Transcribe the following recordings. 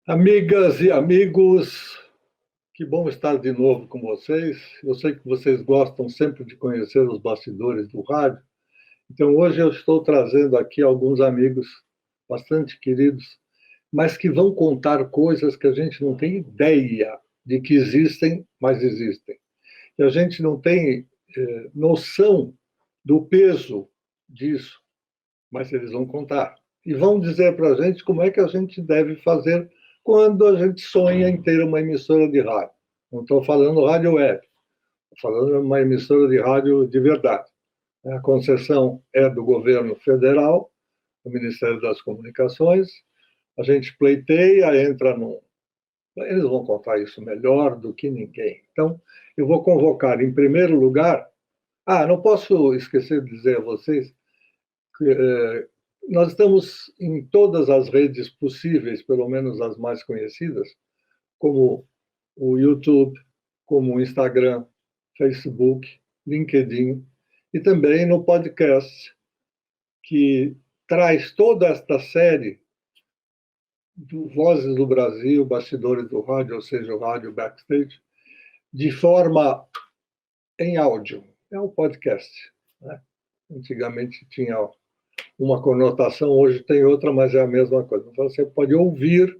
Amigas e amigos, que bom estar de novo com vocês. Eu sei que vocês gostam sempre de conhecer os bastidores do rádio, então hoje eu estou trazendo aqui alguns amigos bastante queridos, mas que vão contar coisas que a gente não tem ideia de que existem, mas existem. E a gente não tem noção do peso disso, mas eles vão contar. E vão dizer para a gente como é que a gente deve fazer quando a gente sonha em ter uma emissora de rádio. Não estou falando rádio web, estou falando de uma emissora de rádio de verdade. A concessão é do governo federal, do Ministério das Comunicações. A gente pleiteia, entra num. Eles vão contar isso melhor do que ninguém. Então, eu vou convocar, em primeiro lugar. Não posso esquecer de dizer a vocês que nós estamos em todas as redes possíveis, pelo menos as mais conhecidas, como o YouTube, como o Instagram, Facebook, LinkedIn, e também no podcast, que traz toda esta série do Vozes do Brasil, Bastidores do Rádio, ou seja, o Rádio Backstage, de forma em áudio. É um podcast, né? Antigamente tinha uma conotação, hoje tem outra, mas é a mesma coisa. Então, você pode ouvir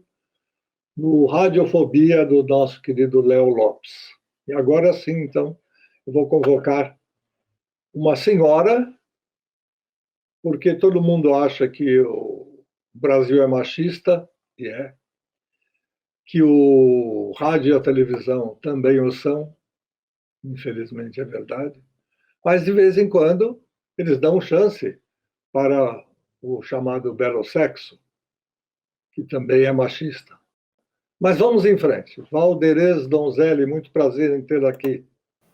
no Radiofobia do nosso querido Léo Lopes. E agora sim, então, eu vou convocar uma senhora, porque todo mundo acha que o Brasil é machista, e é, que o rádio e a televisão também o são, infelizmente é verdade, mas de vez em quando eles dão chance para o chamado belo sexo, que também é machista. Mas vamos em frente. Valderez Donzelli, muito prazer em tê-la aqui.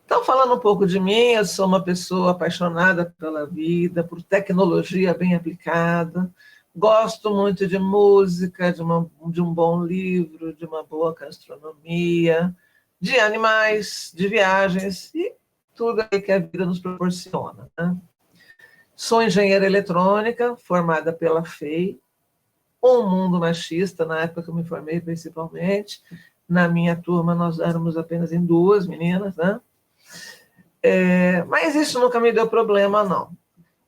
Então, falando um pouco de mim, eu sou uma pessoa apaixonada pela vida, por tecnologia bem aplicada, gosto muito de música, de um bom livro, de uma boa gastronomia, de animais, de viagens e tudo aí que a vida nos proporciona, né? Sou engenheira eletrônica, formada pela FEI, um mundo machista, na época que eu me formei principalmente. Na minha turma nós éramos apenas em duas meninas, né? Mas isso nunca me deu problema, não.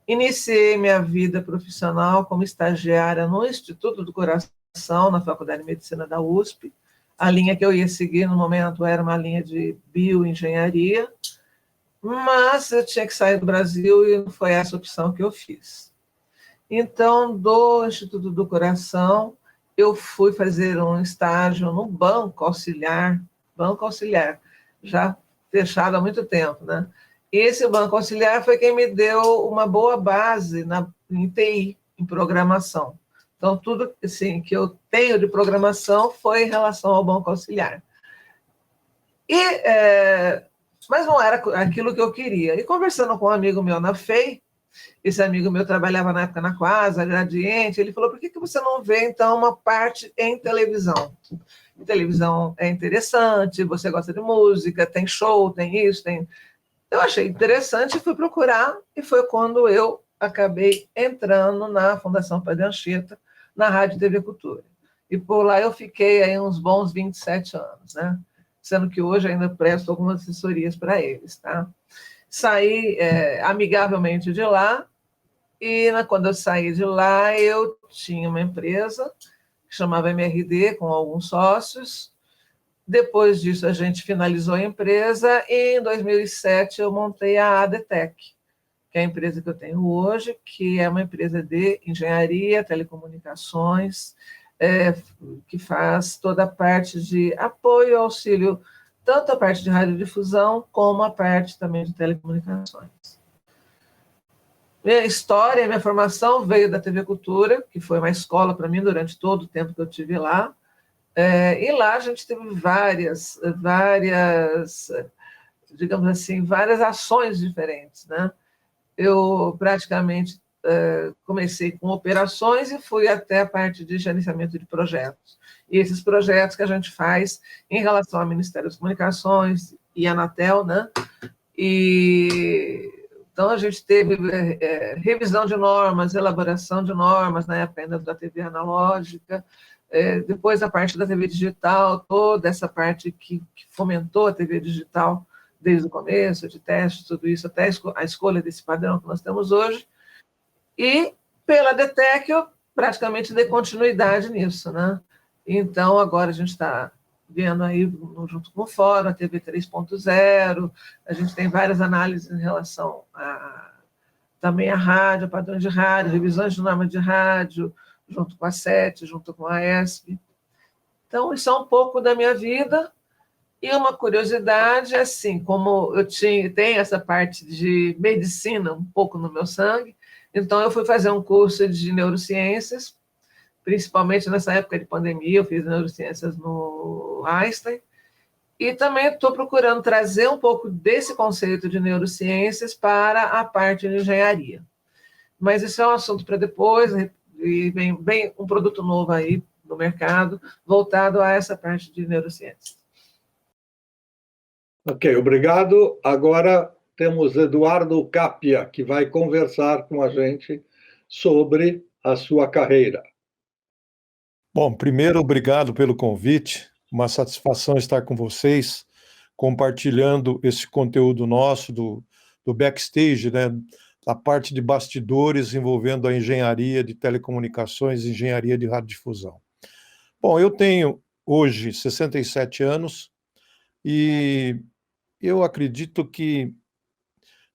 Iniciei minha vida profissional como estagiária no Instituto do Coração, na Faculdade de Medicina da USP. A linha que eu ia seguir no momento era uma linha de bioengenharia, mas eu tinha que sair do Brasil e não foi essa opção que eu fiz. Então, do Instituto do Coração, eu fui fazer um estágio no Banco Auxiliar, já fechado há muito tempo, né? Esse Banco Auxiliar foi quem me deu uma boa base em TI, em programação. Então, tudo assim, que eu tenho de programação foi em relação ao Banco Auxiliar. Mas não era aquilo que eu queria. E conversando com um amigo meu na FEI, esse amigo meu trabalhava na época na Quasa, Gradiente, ele falou, por que você não vê, então, uma parte em televisão? Televisão é interessante, você gosta de música, tem show, tem isso, tem... Eu achei interessante e fui procurar, e foi quando eu acabei entrando na Fundação Padre Anchieta, na Rádio TV Cultura. E por lá eu fiquei aí uns bons 27 anos, né? Sendo que hoje ainda presto algumas assessorias para eles, tá? Saí amigavelmente de lá, e quando eu saí de lá, eu tinha uma empresa que chamava MRD, com alguns sócios. Depois disso, a gente finalizou a empresa e, em 2007, eu montei a ADTEC, que é a empresa que eu tenho hoje, que é uma empresa de engenharia, telecomunicações, que faz toda a parte de apoio e auxílio, tanto a parte de radiodifusão, como a parte também de telecomunicações. Minha história, minha formação veio da TV Cultura, que foi uma escola para mim durante todo o tempo que eu tive lá. E lá a gente teve várias, digamos assim, várias ações diferentes, né? Eu praticamente comecei com operações e fui até a parte de gerenciamento de projetos. E esses projetos que a gente faz em relação ao Ministério das Comunicações e a Anatel, né? Então, a gente teve revisão de normas, elaboração de normas, na época ainda da TV analógica, depois a parte da TV digital, toda essa parte que fomentou a TV digital desde o começo, de teste, tudo isso, até a escolha desse padrão que nós temos hoje. E pela DTEC eu praticamente dei continuidade nisso, né? Então, agora a gente está vendo aí, junto com o Fórum, a TV 3.0, a gente tem várias análises em relação também à rádio, padrões de rádio, revisões de norma de rádio, junto com a SET, junto com a ESP. Então, isso é um pouco da minha vida. E uma curiosidade, assim, como eu tenho essa parte de medicina um pouco no meu sangue, então eu fui fazer um curso de neurociências, principalmente nessa época de pandemia, eu fiz neurociências no Einstein, e também estou procurando trazer um pouco desse conceito de neurociências para a parte de engenharia. Mas isso é um assunto para depois, e vem um produto novo aí no mercado, voltado a essa parte de neurociências. Ok, obrigado. Agora temos Eduardo Capia, que vai conversar com a gente sobre a sua carreira. Bom, primeiro, obrigado pelo convite. Uma satisfação estar com vocês, compartilhando esse conteúdo nosso do backstage, né, da parte de bastidores envolvendo a engenharia de telecomunicações e engenharia de radiodifusão. Bom, eu tenho hoje 67 anos e eu acredito que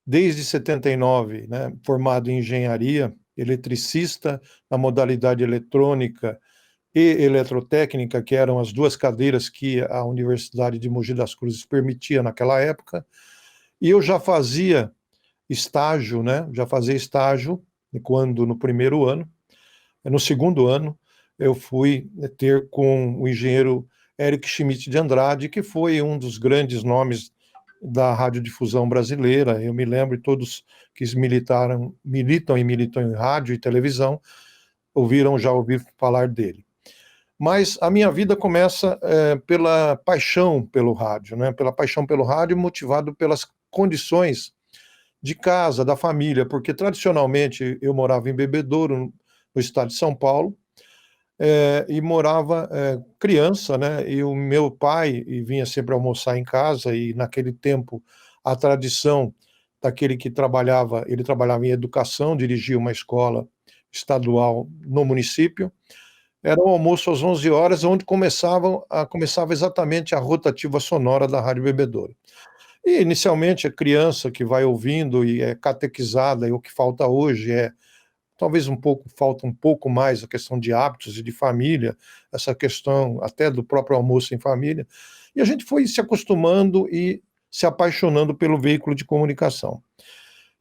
desde 79, né, formado em engenharia, eletricista na modalidade eletrônica e eletrotécnica, que eram as duas cadeiras que a Universidade de Mogi das Cruzes permitia naquela época, e eu já fazia estágio, né? Já fazia estágio quando no primeiro ano. No segundo ano, eu fui ter com o engenheiro Eric Schmidt de Andrade, que foi um dos grandes nomes da radiodifusão brasileira. Eu me lembro, todos que militam em rádio e televisão, já ouviram falar dele. Mas a minha vida começa pela paixão pelo rádio, né? Pela paixão pelo rádio, motivado pelas condições de casa, da família, porque tradicionalmente eu morava em Bebedouro, no estado de São Paulo, e morava criança, né? E o meu pai vinha sempre almoçar em casa, e naquele tempo a tradição daquele que ele trabalhava em educação, dirigia uma escola estadual no município. Era um almoço às 11 horas, onde começava exatamente a rotativa sonora da Rádio Bebedouro. E, inicialmente, a criança que vai ouvindo e é catequizada, e o que falta hoje talvez falta um pouco mais a questão de hábitos e de família, essa questão até do próprio almoço em família, e a gente foi se acostumando e se apaixonando pelo veículo de comunicação.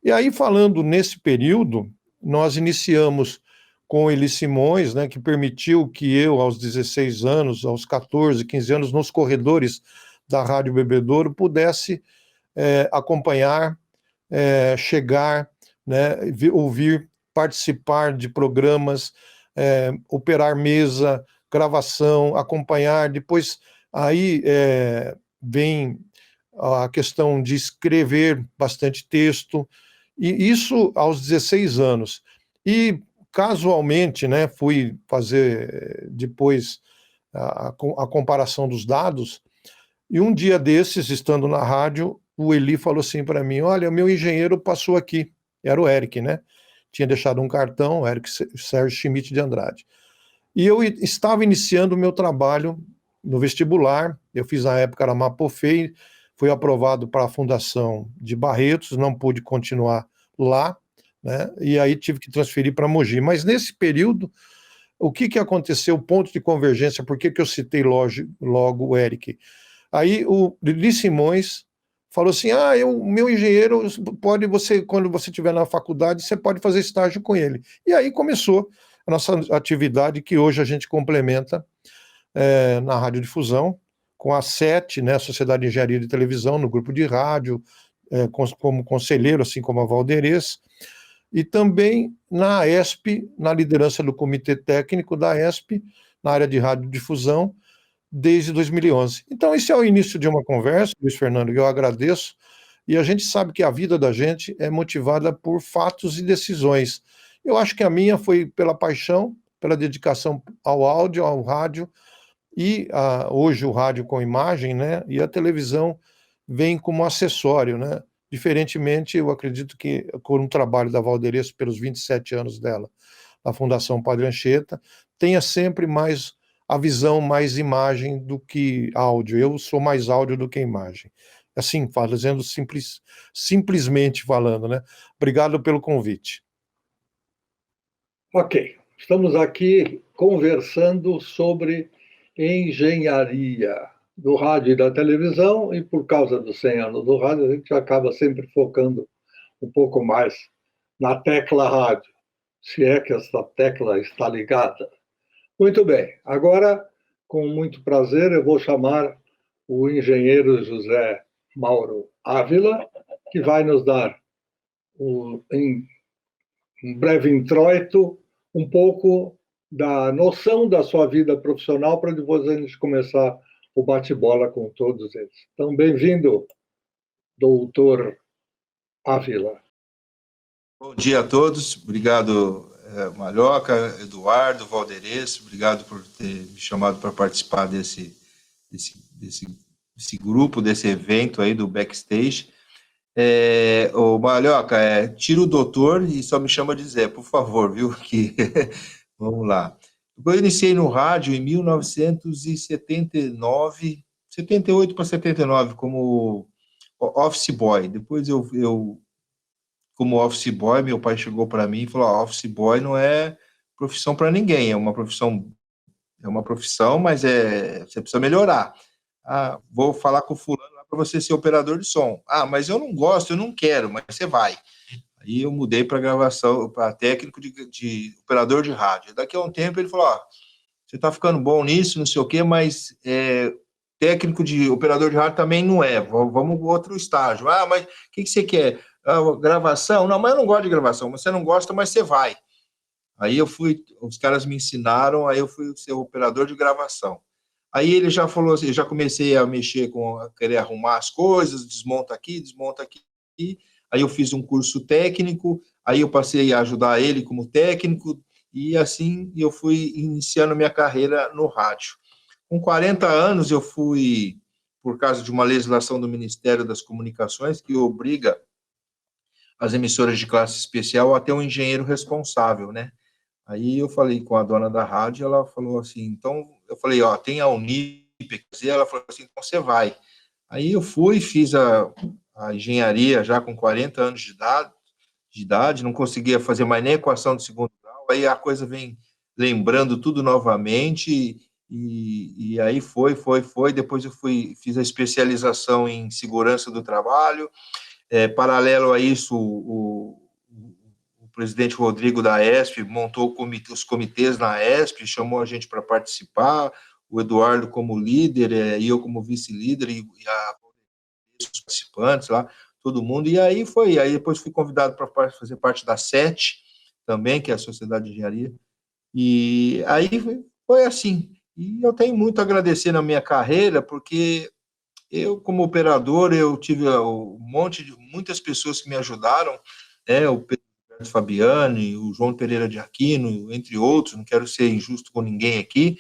E aí, falando nesse período, nós iniciamos com Eli Simões, né, que permitiu que eu, aos 16 anos, aos 14, 15 anos, nos corredores da Rádio Bebedouro, pudesse acompanhar, chegar, né, ouvir, participar de programas, operar mesa, gravação, acompanhar. Depois, aí vem a questão de escrever bastante texto, e isso aos 16 anos. E casualmente, né, fui fazer depois a comparação dos dados, e um dia desses, estando na rádio, o Eli falou assim para mim: olha, meu engenheiro passou aqui, era o Eric, né? Tinha deixado um cartão, o Eric Sérgio Schmidt de Andrade. E eu estava iniciando o meu trabalho no vestibular, eu fiz na época, era Mapofei, fui aprovado para a Fundação de Barretos, não pude continuar lá, né? E aí tive que transferir para Mogi. Mas nesse período, o que aconteceu, o ponto de convergência, por que eu citei logo o Eric? Aí o Eli Simões falou assim: o meu engenheiro quando você estiver na faculdade, você pode fazer estágio com ele. E aí começou a nossa atividade, que hoje a gente complementa na radiodifusão, com a SET, né, a Sociedade de Engenharia de Televisão, no grupo de rádio, como conselheiro, assim como a Valderez, e também na ESP, na liderança do Comitê Técnico da ESP, na área de radiodifusão, desde 2011. Então, esse é o início de uma conversa, Luiz Fernando, que eu agradeço, e a gente sabe que a vida da gente é motivada por fatos e decisões. Eu acho que a minha foi pela paixão, pela dedicação ao áudio, ao rádio, e hoje o rádio com imagem, né? E a televisão vem como acessório, né? Diferentemente, eu acredito que com o trabalho da Valderes pelos 27 anos dela, a Fundação Padre Anchieta, tenha sempre mais a visão, mais imagem do que áudio. Eu sou mais áudio do que imagem. Assim, fazendo simplesmente falando, né? Obrigado pelo convite. Ok, estamos aqui conversando sobre engenharia do rádio e da televisão, e por causa dos 100 anos do rádio, a gente acaba sempre focando um pouco mais na tecla rádio, se é que essa tecla está ligada. Muito bem, agora, com muito prazer, eu vou chamar o engenheiro José Mauro Ávila, que vai nos dar em um breve introito, um pouco da noção da sua vida profissional, para depois a gente começar o bate-bola com todos eles. Então, bem-vindo, doutor Ávila. Bom dia a todos, obrigado, Malhoca, Eduardo, Valderes, obrigado por ter me chamado para participar desse grupo, desse evento aí do Backstage. O Malhoca, tira o doutor e só me chama de Zé, por favor, viu? Que vamos lá. Eu iniciei no rádio em 1979, 78 para 79, como office boy. Depois eu como office boy, meu pai chegou para mim e falou: office boy não é profissão para ninguém, é uma profissão, mas você precisa melhorar. Vou falar com o fulano lá para você ser operador de som. Mas eu não gosto, eu não quero, mas você vai. Aí eu mudei para gravação, para técnico de operador de rádio. Daqui a um tempo ele falou: você está ficando bom nisso, não sei o quê, mas técnico de operador de rádio também não é. Vamos para outro estágio. Mas o que você quer? Gravação? Não, mas eu não gosto de gravação. Você não gosta, mas você vai. Aí os caras me ensinaram, aí eu fui ser operador de gravação. Aí ele já falou assim, eu já comecei a mexer querer arrumar as coisas, desmonta aqui. Aí eu fiz um curso técnico, aí eu passei a ajudar ele como técnico, e assim eu fui iniciando minha carreira no rádio. Com 40 anos eu fui, por causa de uma legislação do Ministério das Comunicações, que obriga as emissoras de classe especial a ter um engenheiro responsável, né? Aí eu falei com a dona da rádio, ela falou assim, então, eu falei, tem a Unip, ela falou assim, então você vai. Aí eu fui, fiz a engenharia já com 40 anos de idade, não conseguia fazer mais nem equação de segundo grau, aí a coisa vem lembrando tudo novamente, e aí foi, depois eu fiz a especialização em segurança do trabalho, paralelo a isso, o presidente Rodrigo da ESP montou os comitês na ESP, chamou a gente para participar, o Eduardo como líder, e eu como vice-líder, e os participantes lá, todo mundo, e aí depois fui convidado para fazer parte da SET, também, que é a Sociedade de Engenharia, e aí foi assim, e eu tenho muito a agradecer na minha carreira, porque eu, como operador, eu tive muitas pessoas que me ajudaram, o Pedro Fabiani, o João Pereira de Aquino, entre outros, não quero ser injusto com ninguém aqui.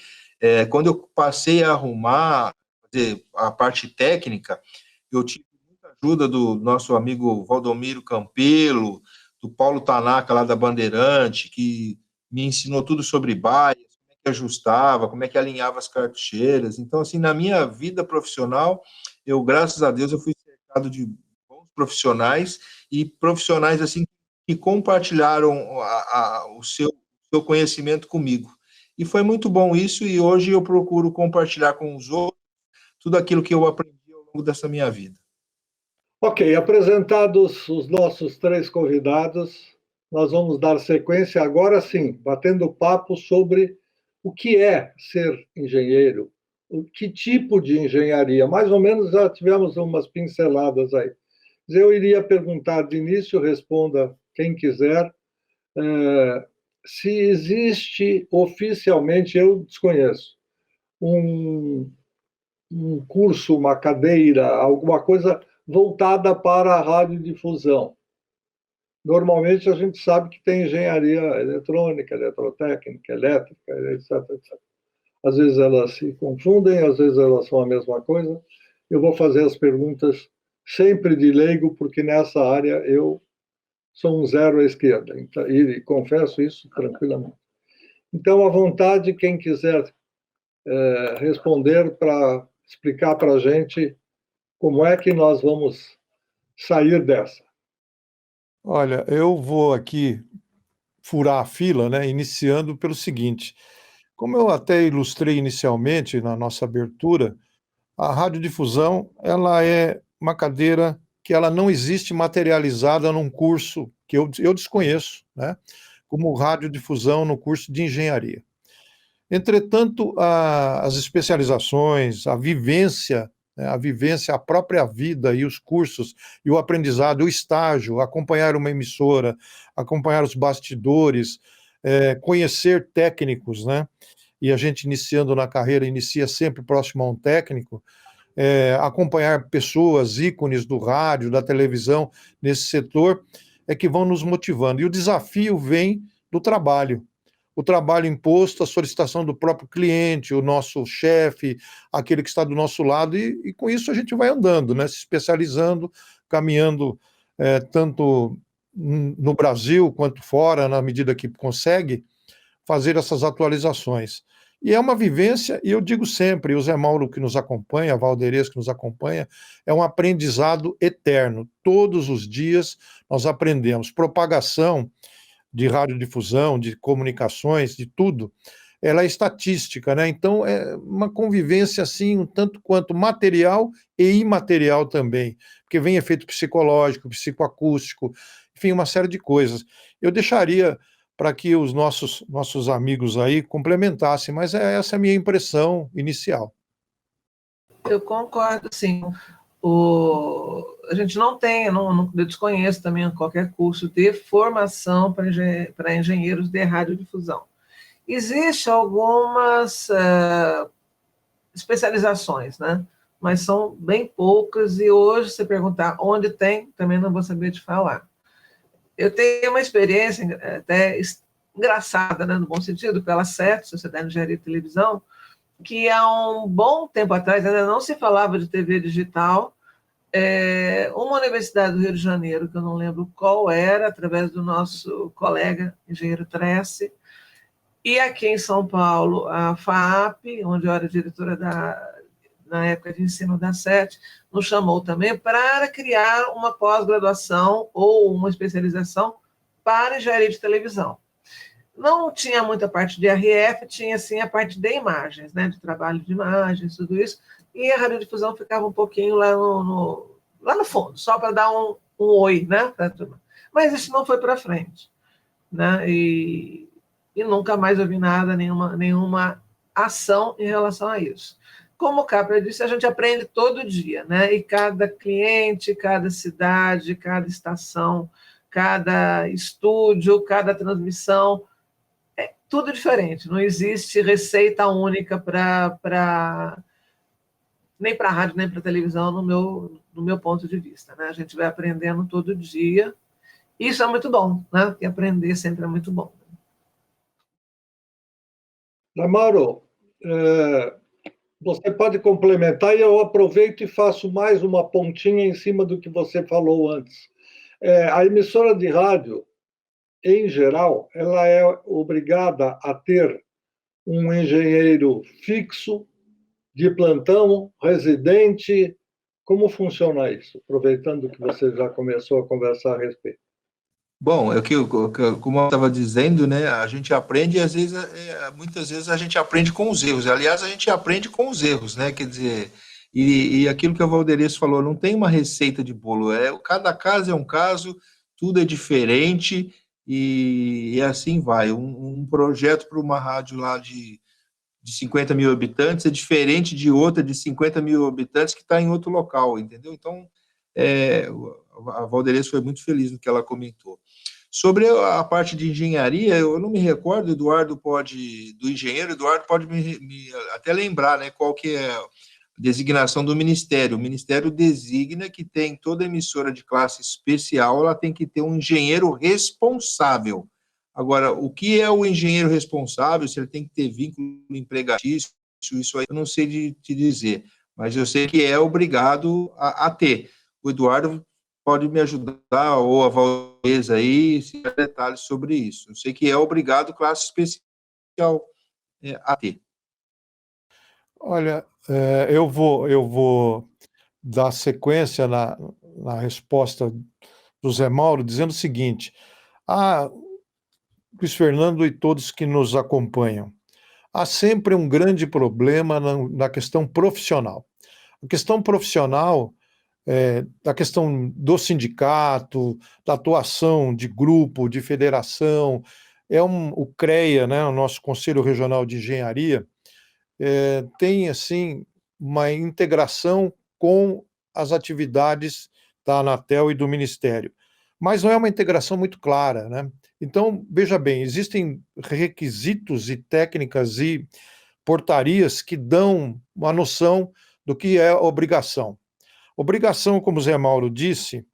Quando eu passei a fazer a parte técnica, eu tive muita ajuda do nosso amigo Valdomiro Campelo, do Paulo Tanaka, lá da Bandeirante, que me ensinou tudo sobre baias, como é que ajustava, como é que alinhava as cartucheiras. Então, assim, na minha vida profissional, graças a Deus, eu fui cercado de bons profissionais, e profissionais, assim, que compartilharam o seu conhecimento comigo. E foi muito bom isso, e hoje eu procuro compartilhar com os outros tudo aquilo que eu aprendi ao longo dessa minha vida. Ok, apresentados os nossos três convidados, nós vamos dar sequência agora sim, batendo papo sobre o que é ser engenheiro, que tipo de engenharia. Mais ou menos já tivemos umas pinceladas aí. Eu iria perguntar de início, responda quem quiser, se existe oficialmente, eu desconheço, um curso, uma cadeira, alguma coisa voltada para a radiodifusão. Normalmente a gente sabe que tem engenharia eletrônica, eletrotécnica, elétrica, etc, etc. Às vezes elas se confundem, às vezes elas são a mesma coisa. Eu vou fazer as perguntas sempre de leigo, porque nessa área eu sou um zero à esquerda, então, e confesso isso tranquilamente. Então, à vontade, quem quiser responder para explicar para a gente como é que nós vamos sair dessa. Olha, eu vou aqui furar a fila, né, iniciando pelo seguinte: como eu até ilustrei inicialmente na nossa abertura, a radiodifusão ela é uma cadeira que ela não existe materializada num curso que eu desconheço, né, como radiodifusão no curso de engenharia. Entretanto, as especializações, a vivência, a própria vida e os cursos e o aprendizado, o estágio, acompanhar uma emissora, acompanhar os bastidores, conhecer técnicos, né? E a gente iniciando na carreira, inicia sempre próximo a um técnico, acompanhar pessoas, ícones do rádio, da televisão, nesse setor, é que vão nos motivando. E o desafio vem do trabalho. O trabalho imposto, a solicitação do próprio cliente, o nosso chefe, aquele que está do nosso lado, e com isso a gente vai andando, né, se especializando, caminhando tanto no Brasil quanto fora, na medida que consegue, fazer essas atualizações. E é uma vivência, e eu digo sempre, o Zé Mauro que nos acompanha, a Valderez que nos acompanha, é um aprendizado eterno. Todos os dias nós aprendemos. Propagação de radiodifusão, de comunicações, de tudo, ela é estatística, né? Então é uma convivência assim, um tanto quanto material e imaterial também, porque vem efeito psicológico, psicoacústico, enfim, uma série de coisas. Eu deixaria para que os nossos amigos aí complementassem, mas essa é a minha impressão inicial. Eu concordo, sim. A gente não tem, eu desconheço também qualquer curso de formação para engenheiros de radiodifusão. Existem algumas especializações, né? Mas são bem poucas, e hoje, se perguntar onde tem, também não vou saber te falar. Eu tenho uma experiência até engraçada, né, no bom sentido, pela SET, Sociedade de Engenharia e Televisão, que há um bom tempo atrás ainda não se falava de TV digital. Uma universidade do Rio de Janeiro, que eu não lembro qual era, através do nosso colega engenheiro Tresse, e aqui em São Paulo, a FAAP, onde eu era diretora na época de ensino da SET, nos chamou também para criar uma pós-graduação ou uma especialização para engenharia de televisão. Não tinha muita parte de RF, tinha sim a parte de imagens, né, de trabalho de imagens, tudo isso, e a radiodifusão ficava um pouquinho lá no fundo, só para dar um oi, né, pra turma. Mas isso não foi para frente, né, e nunca mais ouvi nada, nenhuma ação em relação a isso. Como o Capra disse, a gente aprende todo dia, né, e cada cliente, cada cidade, cada estação, cada estúdio, cada transmissão, tudo diferente, não existe receita única nem para a rádio, nem para a televisão, no meu ponto de vista, né? A gente vai aprendendo todo dia, e isso é muito bom, né? Porque aprender sempre é muito bom. Mauro, você pode complementar, e eu aproveito e faço mais uma pontinha em cima do que você falou antes. A emissora de rádio, em geral, ela é obrigada a ter um engenheiro fixo, de plantão, residente. Como funciona isso? Aproveitando que você já começou a conversar a respeito. Bom, como eu estava dizendo, né, a gente aprende, e às vezes, muitas vezes a gente aprende com os erros. Aliás, a gente aprende com os erros, né? Quer dizer, e aquilo que a Valderez falou, não tem uma receita de bolo. Cada caso é um caso, tudo é diferente, e assim vai. Um projeto para uma rádio lá de 50 mil habitantes é diferente de outra de 50 mil habitantes que está em outro local, entendeu? Então, a Valderez foi muito feliz no que ela comentou. Sobre a parte de engenharia, eu não me recordo, do engenheiro Eduardo pode me até lembrar, né, qual que é designação do Ministério. O Ministério designa que tem toda emissora de classe especial, ela tem que ter um engenheiro responsável. Agora, o que é o engenheiro responsável, se ele tem que ter vínculo empregatício, isso aí eu não sei te dizer, mas eu sei que é obrigado a ter. O Eduardo pode me ajudar, ou a Valdez aí, se tiver detalhes sobre isso. Eu sei que é obrigado classe especial a ter. Olha, eu vou dar sequência na resposta do Zé Mauro, dizendo o seguinte: Luiz Fernando e todos que nos acompanham, há sempre um grande problema na questão profissional. A questão profissional, da questão do sindicato, da atuação de grupo, de federação, o CREA, né, o nosso Conselho Regional de Engenharia, tem assim uma integração com as atividades da Anatel e do Ministério, mas não é uma integração muito clara, né? Então, veja bem, existem requisitos e técnicas e portarias que dão uma noção do que é obrigação. Obrigação, como o Zé Mauro disse,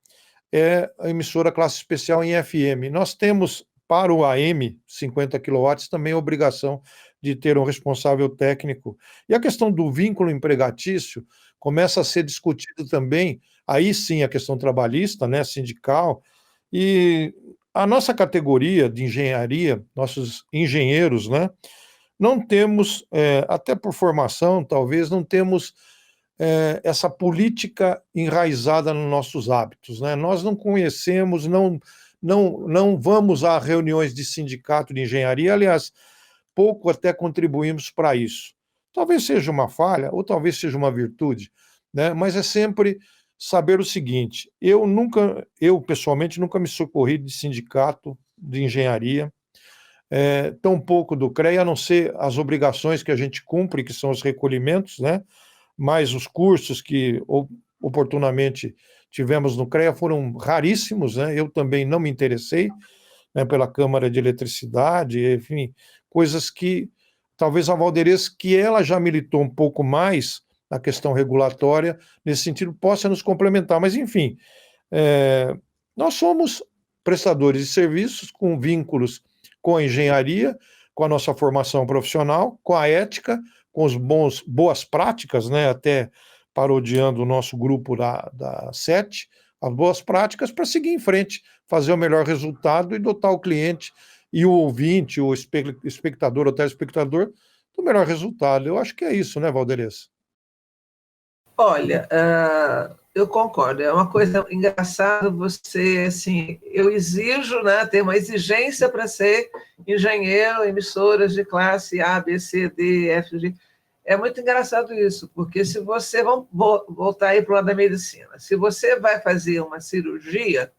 é a emissora classe especial em FM. Nós temos, para o AM, 50 kW, também a obrigação de ter um responsável técnico. E a questão do vínculo empregatício começa a ser discutido também, aí sim a questão trabalhista, né, sindical, e a nossa categoria de engenharia, nossos engenheiros, né, não temos, até por formação, talvez, não temos essa política enraizada nos nossos hábitos, né? Nós não conhecemos, não vamos a reuniões de sindicato de engenharia, aliás, pouco até contribuímos para isso. Talvez seja uma falha, ou talvez seja uma virtude, né? Mas é sempre saber o seguinte: eu pessoalmente nunca me socorri de sindicato de engenharia, tampouco do CREA, a não ser as obrigações que a gente cumpre, que são os recolhimentos, né? Mas os cursos que oportunamente tivemos no CREA foram raríssimos, né? Eu também não me interessei, né, pela Câmara de Eletricidade, enfim, coisas que talvez a Valdez, que ela já militou um pouco mais na questão regulatória, nesse sentido, possa nos complementar. Mas, enfim, nós somos prestadores de serviços com vínculos com a engenharia, com a nossa formação profissional, com a ética, com as boas práticas, né, até parodiando o nosso grupo da SET, as boas práticas para seguir em frente, fazer o melhor resultado e dotar o cliente e o ouvinte, o espectador ou telespectador do melhor resultado. Eu acho que é isso, né, Valdez? Olha, eu concordo. É uma coisa engraçada você, assim, eu exijo, né, ter uma exigência para ser engenheiro, emissoras de classe A, B, C, D, F, G. É muito engraçado isso, porque se você, vamos voltar aí para o lado da medicina, se você vai fazer uma cirurgia,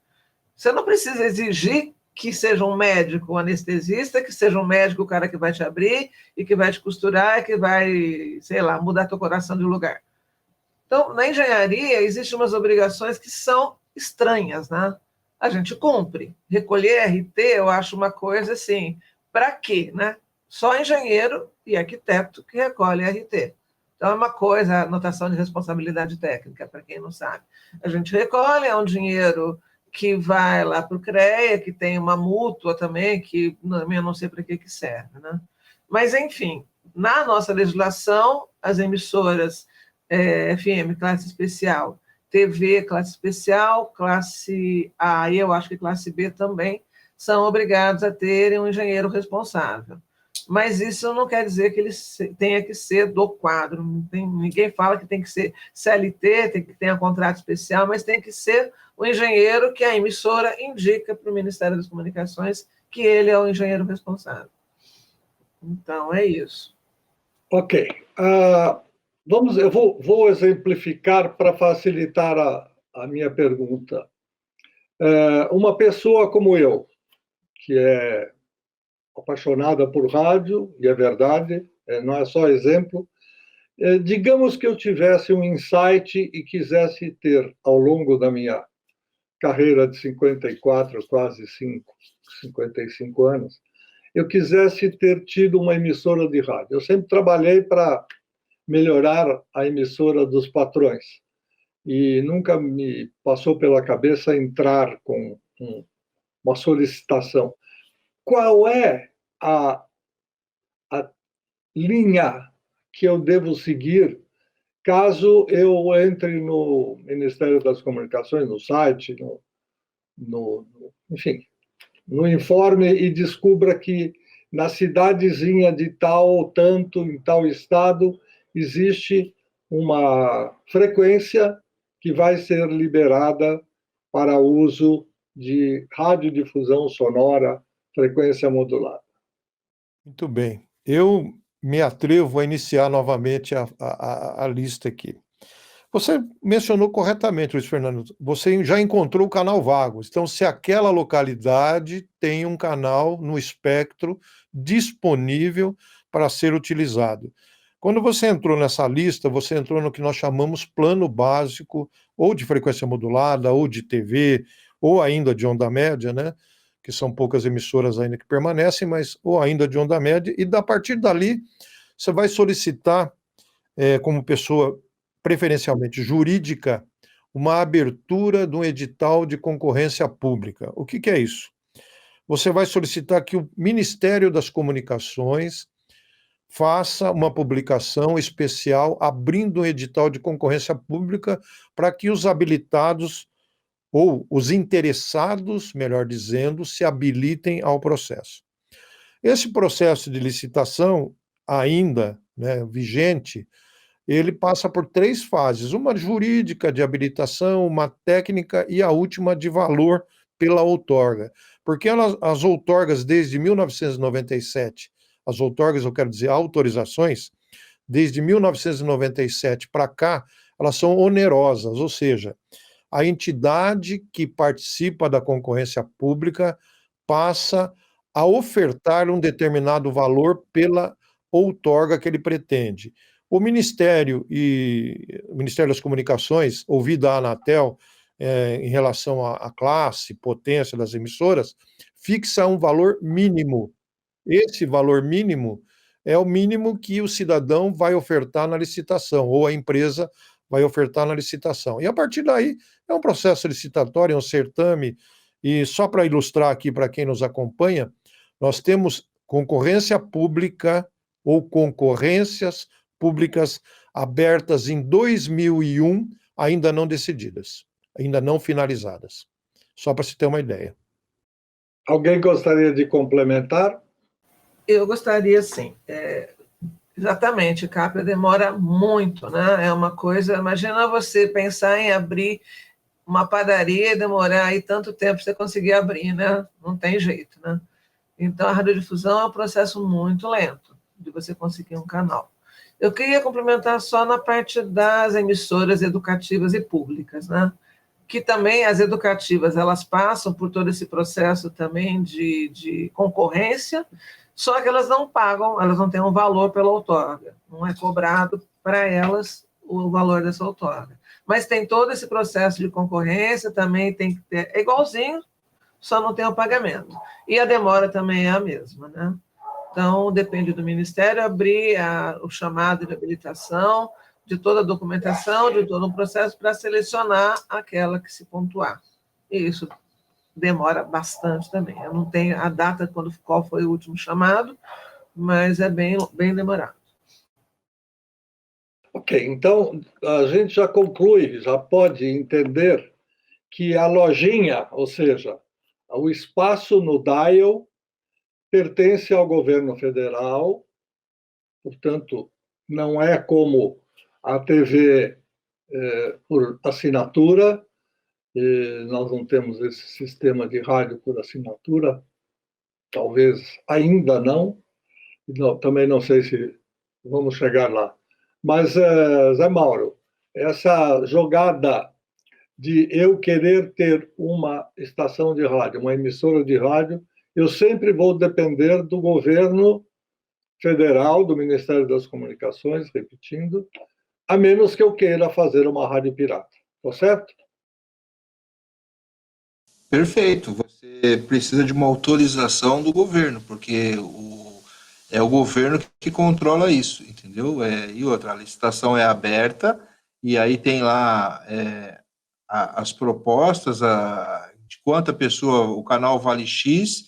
você não precisa exigir que seja um médico anestesista, que seja um médico o cara que vai te abrir e que vai te costurar e que vai, sei lá, mudar teu coração de lugar. Então, na engenharia, existem umas obrigações que são estranhas, né? A gente cumpre. Recolher RT, eu acho uma coisa assim, para quê, né? Só engenheiro e arquiteto que recolhe RT. Então, é uma coisa, anotação de responsabilidade técnica, para quem não sabe. A gente recolhe, é um dinheiro que vai lá para o CREA, que tem uma mútua também, que eu não sei para que serve, né? Mas, enfim, na nossa legislação, as emissoras FM, classe especial, TV, classe especial, classe A e eu acho que classe B também, são obrigados a terem um engenheiro responsável. Mas isso não quer dizer que ele tenha que ser do quadro. Ninguém fala que tem que ser CLT, tem que ter um contrato especial, mas tem que ser o engenheiro que a emissora indica para o Ministério das Comunicações que ele é o engenheiro responsável. Então, é isso. Ok. Eu vou exemplificar para facilitar a minha pergunta. Uma pessoa como eu, que é apaixonada por rádio, e é verdade, não é só exemplo, digamos que eu tivesse um insight e quisesse ter, ao longo da minha carreira de 54, quase 55 anos, eu quisesse ter tido uma emissora de rádio. Eu sempre trabalhei para melhorar a emissora dos patrões. E nunca me passou pela cabeça entrar com uma solicitação. Qual é a linha que eu devo seguir caso eu entre no Ministério das Comunicações, no site, enfim, no informe e descubra que na cidadezinha de tal, tanto, em tal estado, existe uma frequência que vai ser liberada para uso de radiodifusão sonora, frequência modulada. Muito bem. Eu me atrevo a iniciar novamente a lista aqui. Você mencionou corretamente, Luiz Fernando, você já encontrou o canal Vagos. Então, se aquela localidade tem um canal no espectro disponível para ser utilizado. Quando você entrou nessa lista, você entrou no que nós chamamos plano básico, ou de frequência modulada, ou de TV, ou ainda de onda média, né? Que são poucas emissoras ainda que permanecem, mas ou ainda de onda média, e a partir dali você vai solicitar, como pessoa preferencialmente jurídica, uma abertura de um edital de concorrência pública. O que é isso? Você vai solicitar que o Ministério das Comunicações faça uma publicação especial abrindo um edital de concorrência pública para que os habilitados ou os interessados, melhor dizendo, se habilitem ao processo. Esse processo de licitação, ainda, né, vigente, ele passa por 3 fases: uma jurídica de habilitação, uma técnica e a última de valor pela outorga. Porque as outorgas desde 1997, as outorgas, eu quero dizer, autorizações, desde 1997 para cá, elas são onerosas, ou seja, a entidade que participa da concorrência pública passa a ofertar um determinado valor pela outorga que ele pretende. O Ministério das Comunicações, ouvida a Anatel, em relação à classe, potência das emissoras, fixa um valor mínimo. Esse valor mínimo é o mínimo que o cidadão vai ofertar na licitação, ou a empresa vai ofertar na licitação. E a partir daí, é um processo licitatório, é um certame, e só para ilustrar aqui para quem nos acompanha, nós temos concorrência pública ou concorrências públicas abertas em 2001, ainda não decididas, ainda não finalizadas. Só para se ter uma ideia. Alguém gostaria de complementar? Eu gostaria, sim. Exatamente, Capra, demora muito, né? É uma coisa. Imagina você pensar em abrir uma padaria e demorar aí tanto tempo para você conseguir abrir, né? Não tem jeito, né? Então, a radiodifusão é um processo muito lento de você conseguir um canal. Eu queria complementar só na parte das emissoras educativas e públicas, né? Que também as educativas, elas passam por todo esse processo também de concorrência, só que elas não pagam, elas não têm um valor pela outorga, não é cobrado para elas o valor dessa outorga. Mas tem todo esse processo de concorrência, também tem que ter, é igualzinho, só não tem o pagamento. E a demora também é a mesma, né? Então, depende do Ministério abrir o chamado de habilitação, de toda a documentação, de todo um processo para selecionar aquela que se pontuar. E isso demora bastante também. Eu não tenho a data qual foi o último chamado, mas é bem demorado. Ok, então a gente já conclui, já pode entender que a lojinha, ou seja, o espaço no dial, pertence ao governo federal, portanto, não é como a TV por assinatura, nós não temos esse sistema de rádio por assinatura, talvez ainda não, também não sei se vamos chegar lá. Mas, Zé Mauro, essa jogada de eu querer ter uma estação de rádio, uma emissora de rádio, eu sempre vou depender do governo federal, do Ministério das Comunicações, repetindo, a menos que eu queira fazer uma rádio pirata. Tá certo? Perfeito. Você precisa de uma autorização do governo, porque É o governo que controla isso, entendeu? E outra, a licitação é aberta, e aí tem lá as propostas de quanta pessoa, o canal vale X,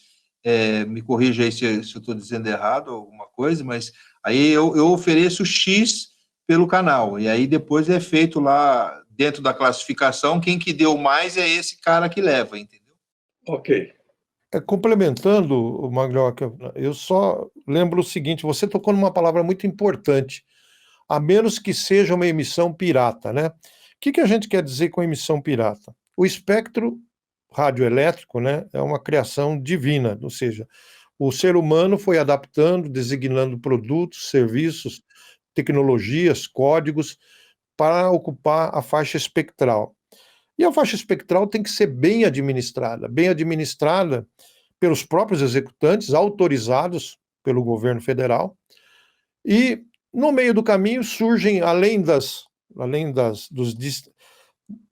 me corrija aí se eu estou dizendo errado alguma coisa, mas aí eu ofereço X pelo canal, e aí depois é feito lá, dentro da classificação, quem que deu mais é esse cara que leva, entendeu? Ok. Complementando, Maglioca, eu só lembro o seguinte: você tocou numa palavra muito importante, a menos que seja uma emissão pirata, né? O que a gente quer dizer com emissão pirata? O espectro radioelétrico, né, é uma criação divina, ou seja, o ser humano foi adaptando, designando produtos, serviços, tecnologias, códigos para ocupar a faixa espectral. E a faixa espectral tem que ser bem administrada pelos próprios executantes, autorizados pelo governo federal. E no meio do caminho surgem,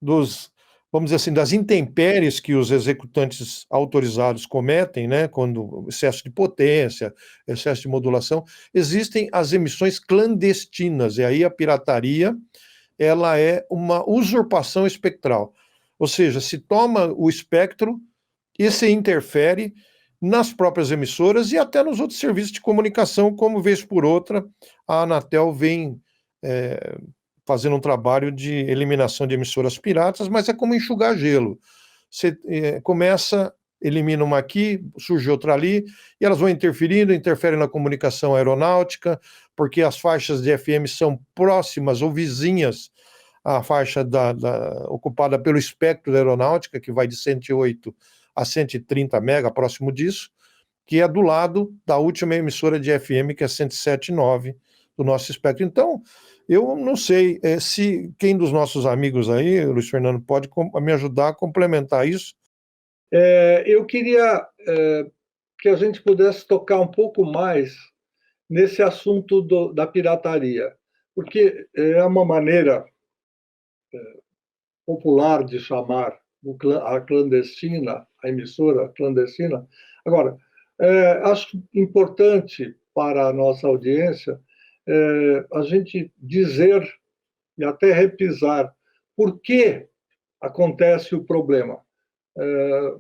dos, vamos dizer assim, das intempéries que os executantes autorizados cometem, né, quando excesso de potência, excesso de modulação, existem as emissões clandestinas, e aí a pirataria, ela é uma usurpação espectral. Ou seja, se toma o espectro e se interfere nas próprias emissoras e até nos outros serviços de comunicação, como vez por outra a Anatel vem fazendo um trabalho de eliminação de emissoras piratas, mas é como enxugar gelo. Você começa, elimina uma aqui, surge outra ali, e elas vão interferindo, interferem na comunicação aeronáutica, porque as faixas de FM são próximas ou vizinhas à faixa ocupada pelo espectro da aeronáutica, que vai de 108 a 130 mega, próximo disso, que é do lado da última emissora de FM, que é 107.9 do nosso espectro. Então, eu não sei se quem dos nossos amigos aí, Luiz Fernando, pode me ajudar a complementar isso. Eu queria que a gente pudesse tocar um pouco mais nesse assunto da pirataria, porque é uma maneira popular de chamar a clandestina, a emissora clandestina. Agora, acho importante para a nossa audiência a gente dizer e até repisar por que acontece o problema.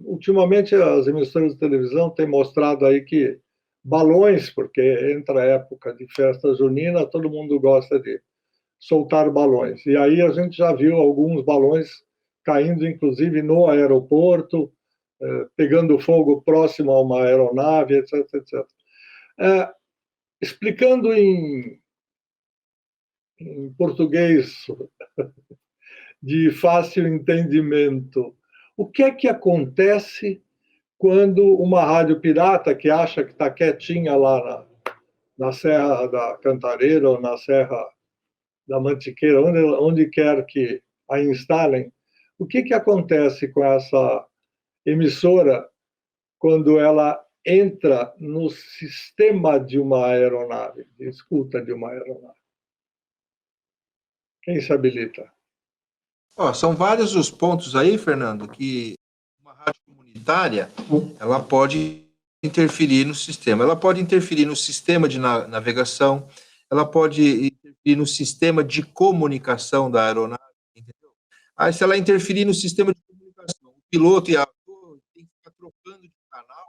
Ultimamente, as emissoras de televisão têm mostrado aí que balões, porque entra a época de festa junina, todo mundo gosta de soltar balões. E aí a gente já viu alguns balões caindo, inclusive, no aeroporto, pegando fogo próximo a uma aeronave, etc, etc. Explicando em português de fácil entendimento, o que é que acontece quando uma rádio pirata que acha que está quietinha lá na Serra da Cantareira ou na Serra da Mantiqueira, onde quer que a instalem, o que acontece com essa emissora quando ela entra no sistema de uma aeronave, de escuta de uma aeronave? Quem se habilita? São vários os pontos aí, Fernando, que uma rádio comunitária ela pode interferir no sistema. Ela pode interferir no sistema de navegação, ela pode interferir no sistema de comunicação da aeronave, entendeu? Aí, se ela interferir no sistema de comunicação, o piloto e a ator tem que ficar trocando de canal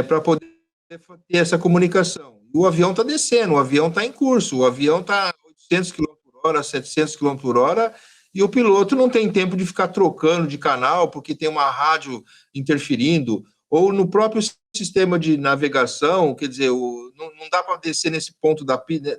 para poder ter essa comunicação. O avião está descendo, o avião está em curso, o avião está 800 km por hora, 700 km por hora, e o piloto não tem tempo de ficar trocando de canal porque tem uma rádio interferindo, ou no próprio sistema de navegação, quer dizer, não dá para descer nesse ponto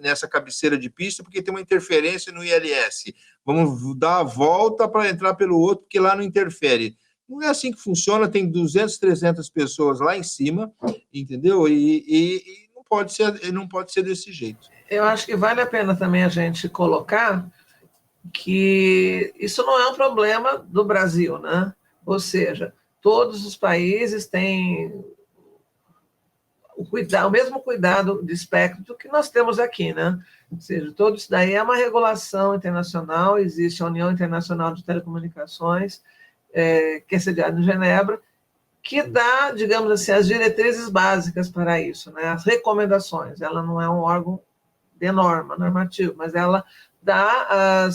nessa cabeceira de pista porque tem uma interferência no ILS. Vamos dar a volta para entrar pelo outro porque lá não interfere. Não é assim que funciona, tem 200, 300 pessoas lá em cima, entendeu? E não pode ser desse jeito. Eu acho que vale a pena também a gente colocar que isso não é um problema do Brasil, né? Ou seja, todos os países têm o mesmo cuidado de espectro que nós temos aqui, né? Ou seja, tudo isso daí é uma regulação internacional, existe a União Internacional de Telecomunicações, que é sediada em Genebra, que dá, digamos assim, as diretrizes básicas para isso, né? As recomendações. Ela não é um órgão de norma, normativo, mas ela dá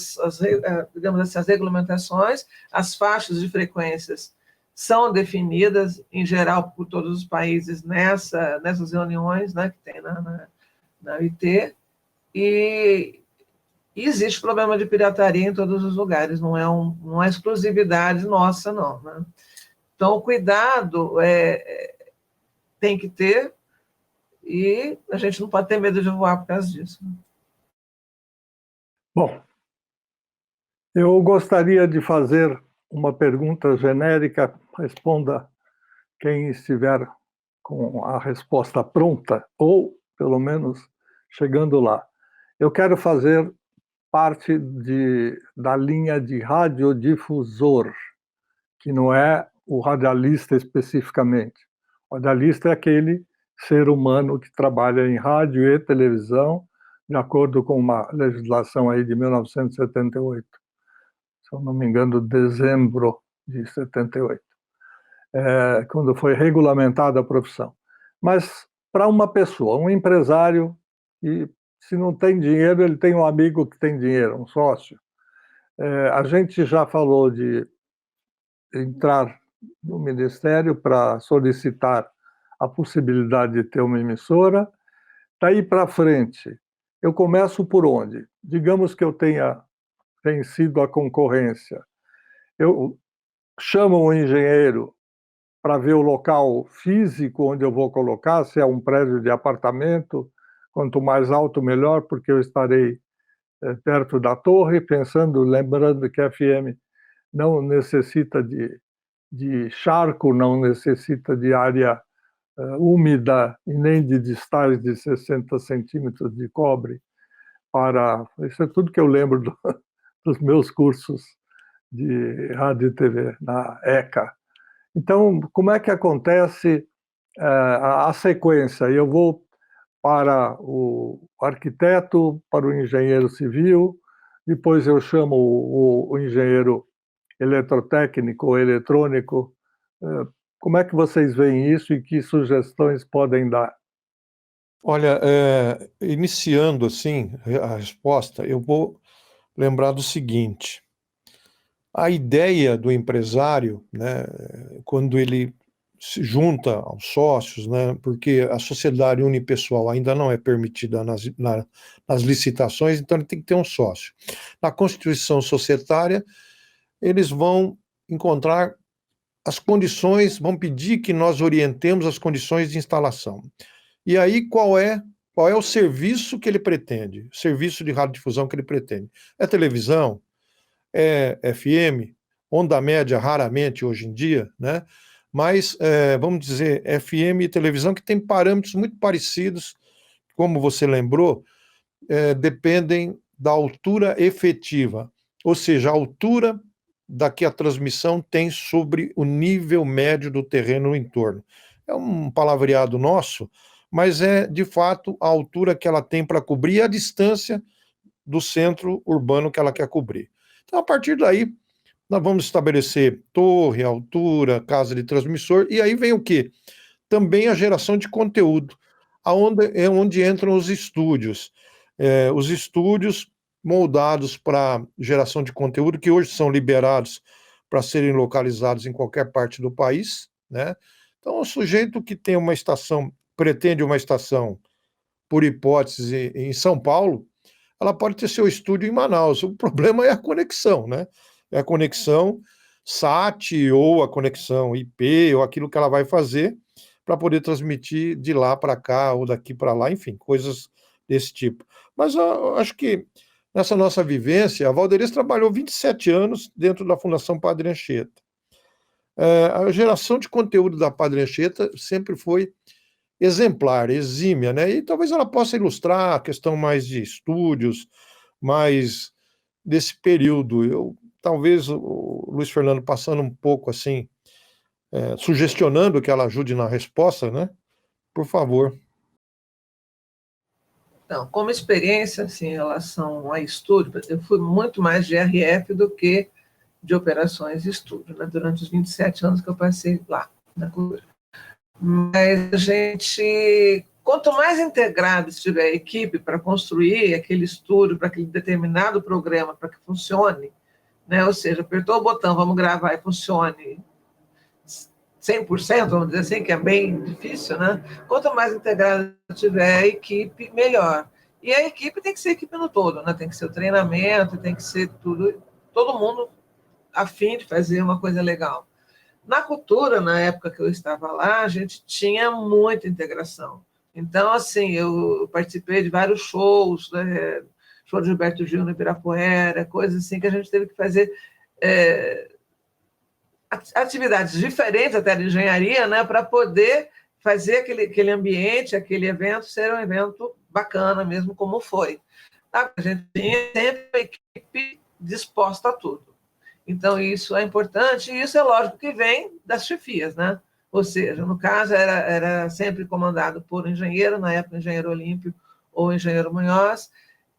digamos assim, as regulamentações, as faixas de frequências são definidas, em geral, por todos os países nessas reuniões, né, que tem na OIT, e existe problema de pirataria em todos os lugares, não é exclusividade nossa, não, né? Então, o cuidado tem que ter, e a gente não pode ter medo de voar por causa disso. Bom, eu gostaria de fazer uma pergunta genérica, responda quem estiver com a resposta pronta, ou, pelo menos, chegando lá. Eu quero fazer parte da linha de radiodifusor, que não é o radialista especificamente. O radialista é aquele ser humano que trabalha em rádio e televisão, de acordo com uma legislação aí de 1978. Se eu não me engano, dezembro de 78, quando foi regulamentada a profissão. Mas para uma pessoa, um empresário, e se não tem dinheiro, ele tem um amigo que tem dinheiro, um sócio. A gente já falou de entrar no Ministério para solicitar a possibilidade de ter uma emissora. Daí para frente, eu começo por onde? Digamos que eu tenha vencido a concorrência. Eu chamo um engenheiro para ver o local físico onde eu vou colocar, se é um prédio de apartamento, quanto mais alto, melhor, porque eu estarei perto da torre, lembrando que a FM não necessita de charco, não necessita de área úmida e nem de distais de 60 centímetros de cobre. Isso é tudo que eu lembro dos meus cursos de rádio e TV na ECA. Então, como é que acontece a sequência? Eu vou para o arquiteto, para o engenheiro civil, depois eu chamo o engenheiro eletrotécnico ou eletrônico. Como é que vocês veem isso e que sugestões podem dar? Olha, iniciando assim a resposta, eu vou lembrar do seguinte: a ideia do empresário, né, quando ele se junta aos sócios, né, porque a sociedade unipessoal ainda não é permitida nas licitações, então ele tem que ter um sócio. Na Constituição Societária, eles vão encontrar as condições, vão pedir que nós orientemos as condições de instalação. E aí, qual é o serviço que ele pretende? O serviço de radiodifusão que ele pretende? É televisão? É FM? Onda média, raramente hoje em dia, né? Mas, vamos dizer, FM e televisão que tem parâmetros muito parecidos, como você lembrou, dependem da altura efetiva, ou seja, a altura da que a transmissão tem sobre o nível médio do terreno no entorno. É um palavreado nosso, mas é, de fato, a altura que ela tem para cobrir a distância do centro urbano que ela quer cobrir. Então, a partir daí, nós vamos estabelecer torre, altura, casa de transmissor, e aí vem o quê? Também a geração de conteúdo, onde entram os estúdios. Os estúdios moldados para geração de conteúdo, que hoje são liberados para serem localizados em qualquer parte do país, né? Então, o sujeito que tem uma estação, pretende uma estação, por hipótese, em São Paulo, ela pode ter seu estúdio em Manaus. O problema é a conexão, né? É a conexão SAT ou a conexão IP, ou aquilo que ela vai fazer para poder transmitir de lá para cá ou daqui para lá, enfim, coisas desse tipo. Mas eu acho que nessa nossa vivência, a Valderez trabalhou 27 anos dentro da Fundação Padre Anchieta. A geração de conteúdo da Padre Anchieta sempre foi exemplar, exímia, né? E talvez ela possa ilustrar a questão mais de estúdios, mais desse período. Talvez o Luiz Fernando passando um pouco assim, sugestionando que ela ajude na resposta, né? Por favor. Então, como experiência assim, em relação a estúdio, eu fui muito mais de RF do que de operações de estúdio, né, durante os 27 anos que eu passei lá. na cultura. Mas a gente, quanto mais integrado estiver a equipe para construir aquele estúdio, para aquele determinado programa, para que funcione, né? Ou seja, apertou o botão, vamos gravar e funcione 100%, vamos dizer assim, que é bem difícil, né? Quanto mais integrado tiver a equipe, melhor. E a equipe tem que ser a equipe no todo, né? Tem que ser o treinamento, tem que ser tudo, todo mundo a fim de fazer uma coisa legal. Na cultura, na época que eu estava lá, a gente tinha muita integração. Então, assim, eu participei de vários shows, né? Show de Gilberto Gil no Ibirapuera, coisas assim que a gente teve que fazer atividades diferentes até de engenharia, né? Para poder fazer aquele ambiente, aquele evento ser um evento bacana mesmo, como foi. A gente tinha sempre a equipe disposta a tudo. Então, isso é importante, e isso é lógico que vem das chefias, né? Ou seja, no caso, era sempre comandado por um engenheiro, na época, engenheiro Olímpio ou engenheiro Munhoz,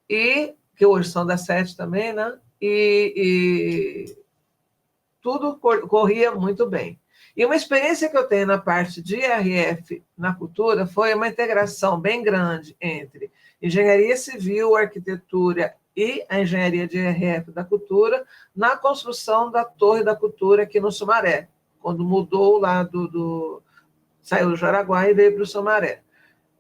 e que hoje são da SET também, né? E tudo corria muito bem. E uma experiência que eu tenho na parte de IRF na cultura foi uma integração bem grande entre engenharia civil, arquitetura e a engenharia de IRF da cultura na construção da Torre da Cultura aqui no Sumaré, quando mudou lá saiu do Jaraguá e veio para o Sumaré.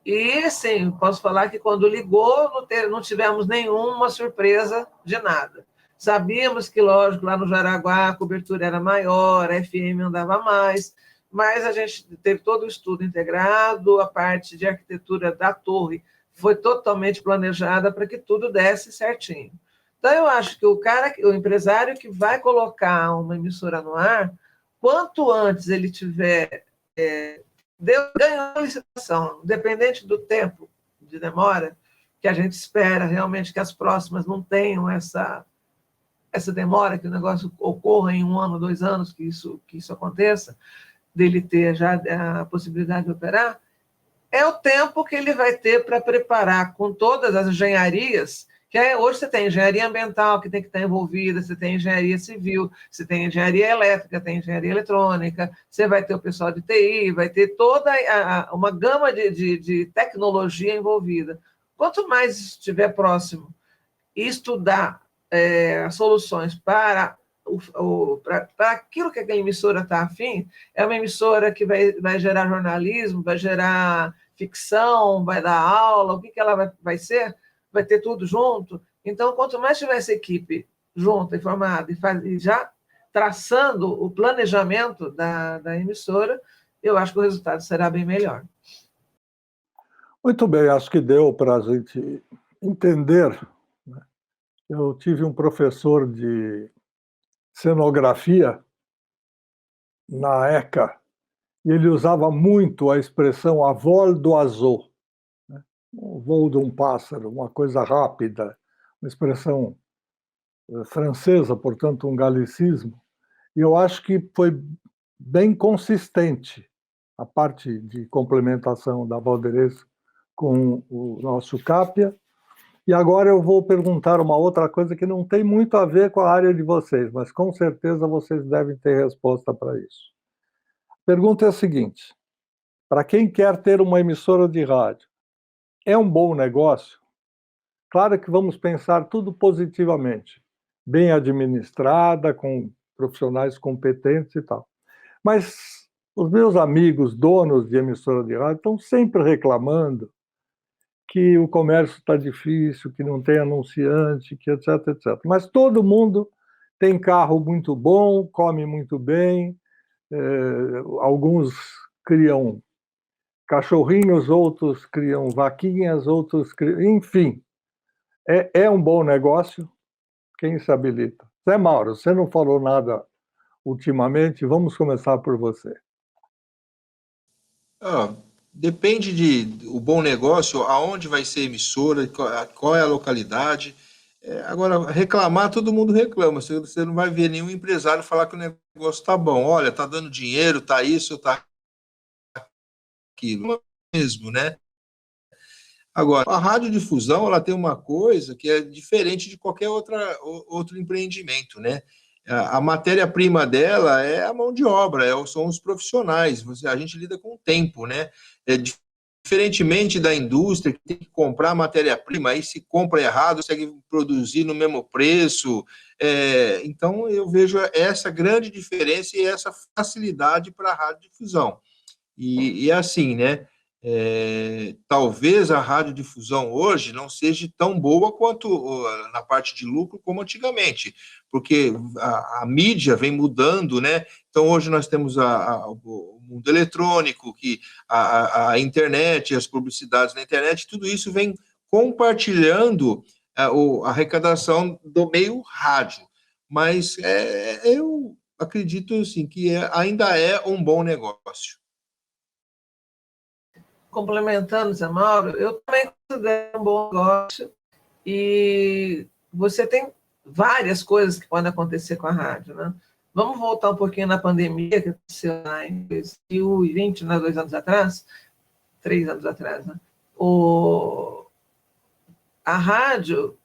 E, assim, posso falar que quando ligou, não tivemos nenhuma surpresa de nada. Sabíamos que, lógico, lá no Jaraguá a cobertura era maior, a FM andava mais, mas a gente teve todo o estudo integrado, a parte de arquitetura da torre foi totalmente planejada para que tudo desse certinho. Então, eu acho que o empresário que vai colocar uma emissora no ar, quanto antes ele tiver ganhou a licitação, independente do tempo de demora, que a gente espera realmente que as próximas não tenham essa demora, que o negócio ocorra em 1 ano, 2 anos, que isso aconteça, dele ter já a possibilidade de operar, é o tempo que ele vai ter para preparar com todas as engenharias, que hoje você tem engenharia ambiental, que tem que estar envolvida, você tem engenharia civil, você tem engenharia elétrica, tem engenharia eletrônica, você vai ter o pessoal de TI, vai ter toda uma gama de tecnologia envolvida. Quanto mais estiver próximo e estudar soluções para aquilo que aquela emissora está afim, é uma emissora que vai gerar jornalismo, vai gerar ficção, vai dar aula, o que ela vai ser? Vai ter tudo junto. Então, quanto mais tiver essa equipe junta e formada e já traçando o planejamento da emissora, eu acho que o resultado será bem melhor. Muito bem, acho que deu para a gente entender. Eu tive um professor de cenografia na ECA e ele usava muito a expressão a vol d'oiseau, né? O voo de um pássaro, uma coisa rápida, uma expressão francesa, portanto um galicismo, e eu acho que foi bem consistente a parte de complementação da Valderez com o nosso Capia. E agora eu vou perguntar uma outra coisa que não tem muito a ver com a área de vocês, mas com certeza vocês devem ter resposta para isso. A pergunta é a seguinte: para quem quer ter uma emissora de rádio, é um bom negócio? Claro que vamos pensar tudo positivamente, bem administrada, com profissionais competentes e tal. Mas os meus amigos donos de emissora de rádio estão sempre reclamando que o comércio está difícil, que não tem anunciante, que etc, etc. Mas todo mundo tem carro muito bom, come muito bem, alguns criam cachorrinhos, outros criam vaquinhas, outros criam... Enfim, é um bom negócio, quem se habilita? Zé Mauro, você não falou nada ultimamente, vamos começar por você. Depende o bom negócio, aonde vai ser a emissora, qual é a localidade. Agora, reclamar, todo mundo reclama. Você não vai ver nenhum empresário falar que o negócio está bom. Olha, está dando dinheiro, está isso, está aquilo. Mesmo, né? Agora, a radiodifusão, ela tem uma coisa que é diferente de qualquer outro empreendimento, né? A matéria-prima dela é a mão de obra, são os profissionais. A gente lida com o tempo, né? Diferentemente da indústria, que tem que comprar matéria-prima, aí se compra errado, consegue produzir no mesmo preço. Então, eu vejo essa grande diferença e essa facilidade para a radiodifusão. E assim, né? Talvez a radiodifusão hoje não seja tão boa quanto na parte de lucro como antigamente, porque a mídia vem mudando, né? Então hoje nós temos o mundo eletrônico, que a internet, as publicidades na internet, tudo isso vem compartilhando a arrecadação do meio rádio. Mas eu acredito assim, que ainda é um bom negócio. Complementando, Zé Mauro, eu também considero um bom negócio e você tem várias coisas que podem acontecer com a rádio, né? Vamos voltar um pouquinho na pandemia que aconteceu em 2020, né, 2 anos atrás, 3 anos atrás, né? A rádio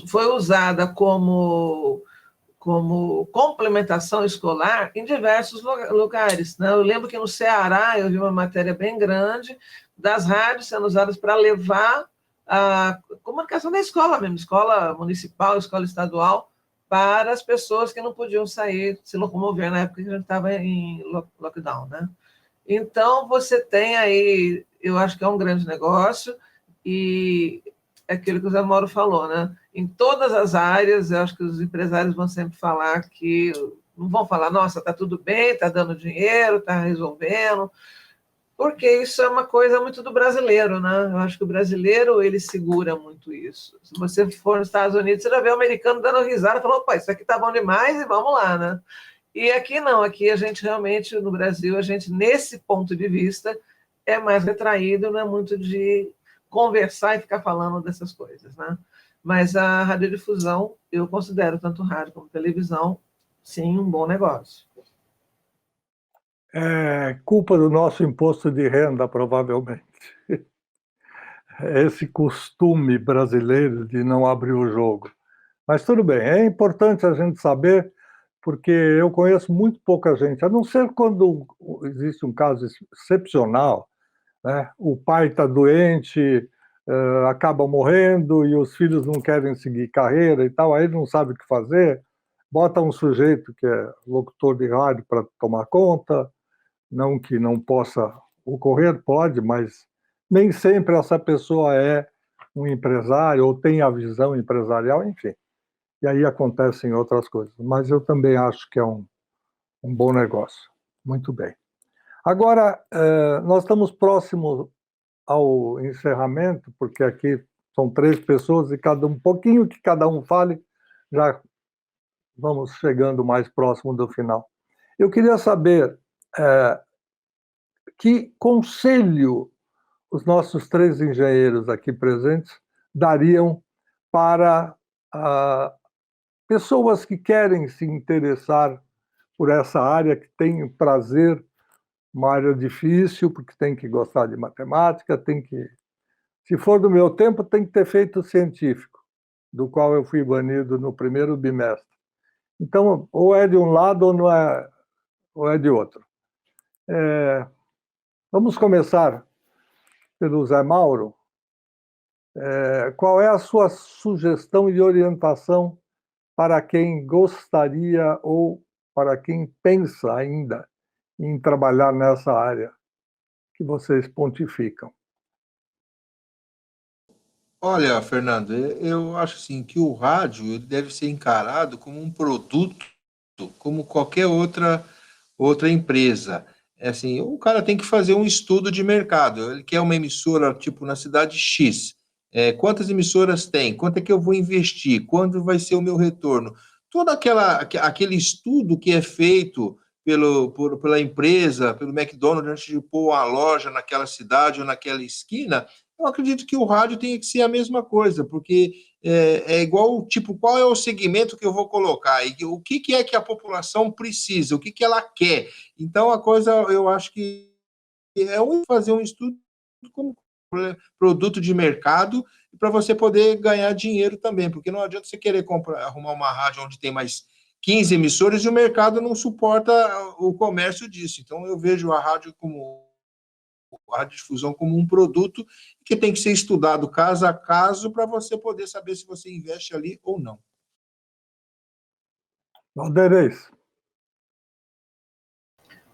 foi usada como complementação escolar em diversos lugares, né? Eu lembro que no Ceará eu vi uma matéria bem grande das rádios sendo usadas para levar a comunicação da escola mesmo, escola municipal, escola estadual, para as pessoas que não podiam sair, se locomover na época que a gente estava em lockdown, né? Então, você tem aí, eu acho que é um grande negócio, e é aquilo que o Zé Mauro falou, né? Em todas as áreas, eu acho que os empresários vão sempre falar que, não vão falar, nossa, está tudo bem, está dando dinheiro, está resolvendo, porque isso é uma coisa muito do brasileiro, né? Eu acho que o brasileiro, ele segura muito isso. Se você for nos Estados Unidos, você já vê o americano dando risada, falando, opa, isso aqui tá bom demais e vamos lá, né? E aqui não, aqui a gente realmente, no Brasil, a gente, nesse ponto de vista, é mais retraído, não é muito de conversar e ficar falando dessas coisas, né? Mas a radiodifusão, eu considero tanto rádio como televisão, sim, um bom negócio. É culpa do nosso imposto de renda, provavelmente. Esse costume brasileiro de não abrir o jogo. Mas tudo bem, é importante a gente saber, porque eu conheço muito pouca gente, a não ser quando existe um caso excepcional, né? O pai está doente, acaba morrendo e os filhos não querem seguir carreira e tal, aí não sabe o que fazer, bota um sujeito que é locutor de rádio para tomar conta, não que não possa ocorrer, pode, mas nem sempre essa pessoa é um empresário ou tem a visão empresarial, enfim. E aí acontecem outras coisas. Mas eu também acho que é um bom negócio. Muito bem. Agora, nós estamos próximos ao encerramento, porque aqui são 3 pessoas e um pouquinho que cada um fale, já vamos chegando mais próximo do final. Eu queria saber que conselho os nossos 3 engenheiros aqui presentes dariam para pessoas que querem se interessar por essa área, que têm prazer, uma área difícil, porque tem que gostar de matemática, se for do meu tempo, tem que ter feito científico, do qual eu fui banido no primeiro bimestre. Então, ou é de um lado ou é de outro. Vamos começar pelo Zé Mauro. Qual é a sua sugestão e orientação para quem gostaria ou para quem pensa ainda em trabalhar nessa área que vocês pontificam? Olha, Fernando, eu acho assim que o rádio ele deve ser encarado como um produto, como qualquer outra empresa. É assim, o cara tem que fazer um estudo de mercado. Ele quer uma emissora tipo na cidade X. Quantas emissoras tem? Quanto é que eu vou investir? Quando vai ser o meu retorno? Todo aquele estudo que é feito pela empresa, pelo McDonald's, antes de pôr uma loja naquela cidade ou naquela esquina, eu acredito que o rádio tem que ser a mesma coisa, porque é igual, tipo, qual é o segmento que eu vou colocar? E o que é que a população precisa? O que ela quer? Então, a coisa, eu acho que fazer um estudo como produto de mercado para você poder ganhar dinheiro também, porque não adianta você querer arrumar uma rádio onde tem mais 15 emissoras e o mercado não suporta o comércio disso. Então, eu vejo a radiodifusão como um produto que tem que ser estudado caso a caso para você poder saber se você investe ali ou não. Valdeirês.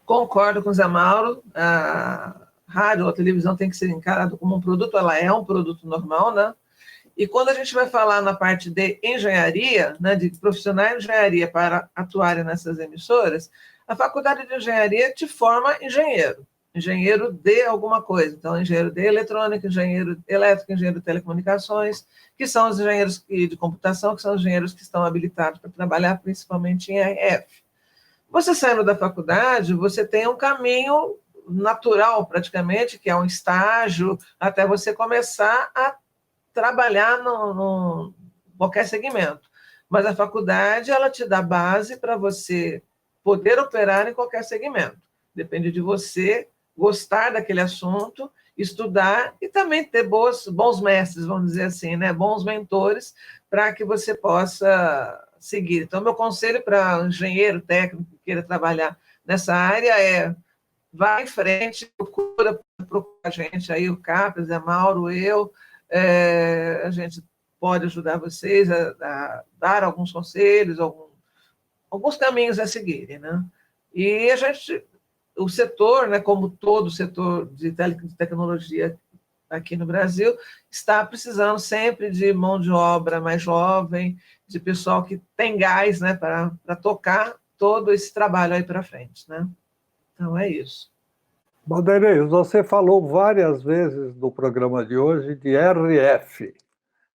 Concordo com o Zé Mauro. A rádio ou a televisão tem que ser encarada como um produto, ela é um produto normal, né? E quando a gente vai falar na parte de engenharia, né, de profissionais de engenharia para atuarem nessas emissoras, a faculdade de engenharia te forma engenheiro de alguma coisa. Então, engenheiro de eletrônica, engenheiro elétrico, engenheiro de telecomunicações, que são os engenheiros de computação, que são os engenheiros que estão habilitados para trabalhar principalmente em RF. Você saindo da faculdade, você tem um caminho natural, praticamente, que é um estágio, até você começar a trabalhar no qualquer segmento. Mas a faculdade, ela te dá base para você poder operar em qualquer segmento. Depende de você gostar daquele assunto, estudar e também ter bons mestres, vamos dizer assim, né? Bons mentores para que você possa seguir. Então, meu conselho para um engenheiro técnico que queira trabalhar nessa área é: vá em frente, procura a gente aí, o Capes, Zé Mauro, eu, a gente pode ajudar vocês a dar alguns conselhos, alguns caminhos a seguirem, né? E o setor, né, como todo o setor de tecnologia aqui no Brasil, está precisando sempre de mão de obra mais jovem, de pessoal que tem gás, né, para tocar todo esse trabalho aí para frente, né? Então, é isso. Valdeirês, você falou várias vezes no programa de hoje de RF.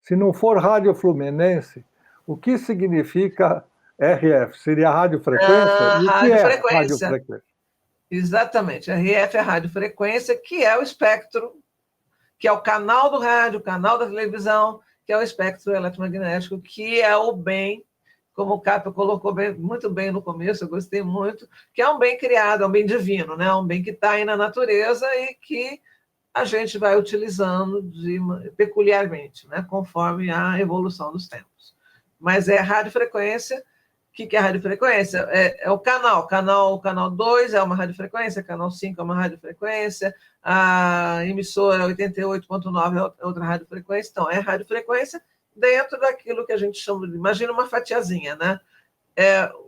Se não for Rádio Fluminense, o que significa RF? Seria radiofrequência? E o que é radiofrequência? Exatamente. RF é radiofrequência, que é o espectro, que é o canal do rádio, o canal da televisão, que é o espectro eletromagnético, que é o bem, como o Capa colocou muito bem no começo, eu gostei muito, que é um bem criado, é um bem divino, né? Um bem que está aí na natureza e que a gente vai utilizando peculiarmente, né? Conforme a evolução dos tempos. Mas é radiofrequência. O que é radiofrequência? É o canal 2 é uma radiofrequência, canal 5 é uma radiofrequência, a emissora 88.9 é outra radiofrequência. Então, é radiofrequência dentro daquilo que a gente chama de... Imagina uma fatiazinha, né?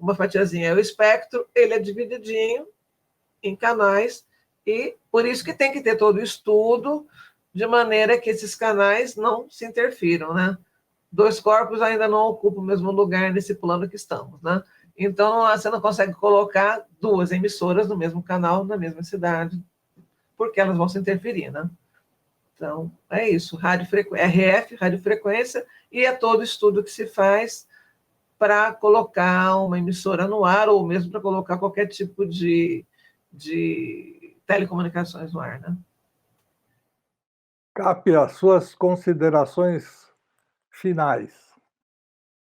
Uma fatiazinha é o espectro, ele é divididinho em canais, e por isso que tem que ter todo o estudo, de maneira que esses canais não se interfiram, né? Dois corpos ainda não ocupam o mesmo lugar nesse plano que estamos, né? Então, você não consegue colocar duas emissoras no mesmo canal, na mesma cidade, porque elas vão se interferir, né? Então, é isso. RF, radiofrequência, e é todo estudo que se faz para colocar uma emissora no ar, ou mesmo para colocar qualquer tipo de telecomunicações no ar, né? Capi, as suas considerações finais.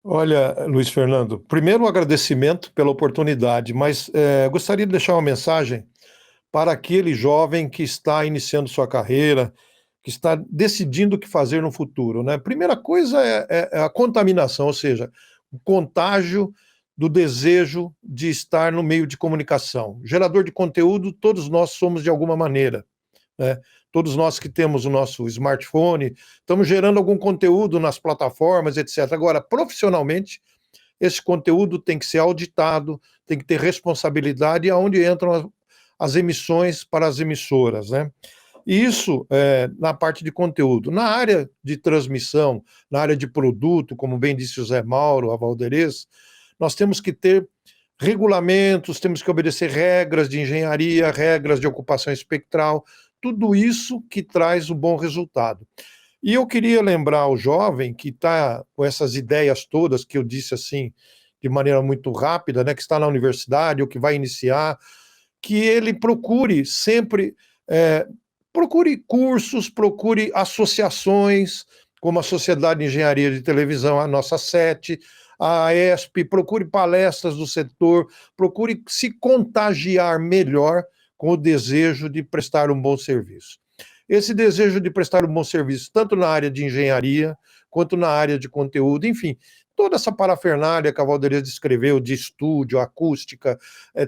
Olha, Luiz Fernando, primeiro um agradecimento pela oportunidade, mas gostaria de deixar uma mensagem para aquele jovem que está iniciando sua carreira, que está decidindo o que fazer no futuro, né? Primeira coisa é a contaminação, ou seja, o contágio do desejo de estar no meio de comunicação. Gerador de conteúdo, todos nós somos de alguma maneira, né? Todos nós que temos o nosso smartphone, estamos gerando algum conteúdo nas plataformas, etc. Agora, profissionalmente, esse conteúdo tem que ser auditado, tem que ter responsabilidade, aonde entram as emissões para as emissoras, né? E isso na parte de conteúdo. Na área de transmissão, na área de produto, como bem disse o Zé Mauro, a Valdeirês, nós temos que ter regulamentos, temos que obedecer regras de engenharia, regras de ocupação espectral, tudo isso que traz um bom resultado. E eu queria lembrar ao jovem que está com essas ideias todas, que eu disse assim, de maneira muito rápida, né, que está na universidade ou que vai iniciar, que ele procure sempre, procure cursos, procure associações, como a Sociedade de Engenharia de Televisão, a nossa SET, a ESP, procure palestras do setor, procure se contagiar melhor com o desejo de prestar um bom serviço. Esse desejo de prestar um bom serviço, tanto na área de engenharia, quanto na área de conteúdo, enfim, toda essa parafernália que a Valderias descreveu, de estúdio, acústica,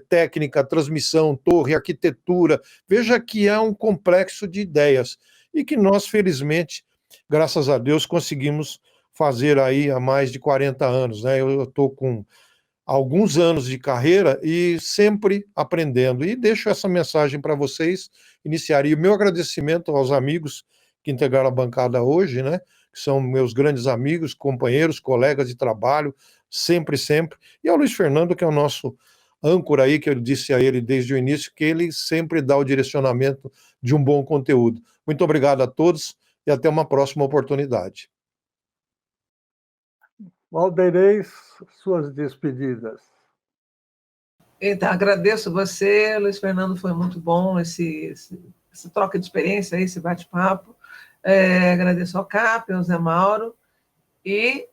técnica, transmissão, torre, arquitetura. Veja que é um complexo de ideias e que nós, felizmente, graças a Deus, conseguimos fazer aí há mais de 40 anos, né? Eu estou com alguns anos de carreira e sempre aprendendo. E deixo essa mensagem para vocês, iniciaria o meu agradecimento aos amigos que integraram a bancada hoje, né? Que são meus grandes amigos, companheiros, colegas de trabalho, sempre, sempre. E ao Luiz Fernando, que é o nosso âncora aí, que eu disse a ele desde o início, que ele sempre dá o direcionamento de um bom conteúdo. Muito obrigado a todos e até uma próxima oportunidade. Valderez, suas despedidas. Então, agradeço você, Luiz Fernando, foi muito bom essa troca de experiência, esse bate-papo. Agradeço ao CAP, ao Zé Mauro, e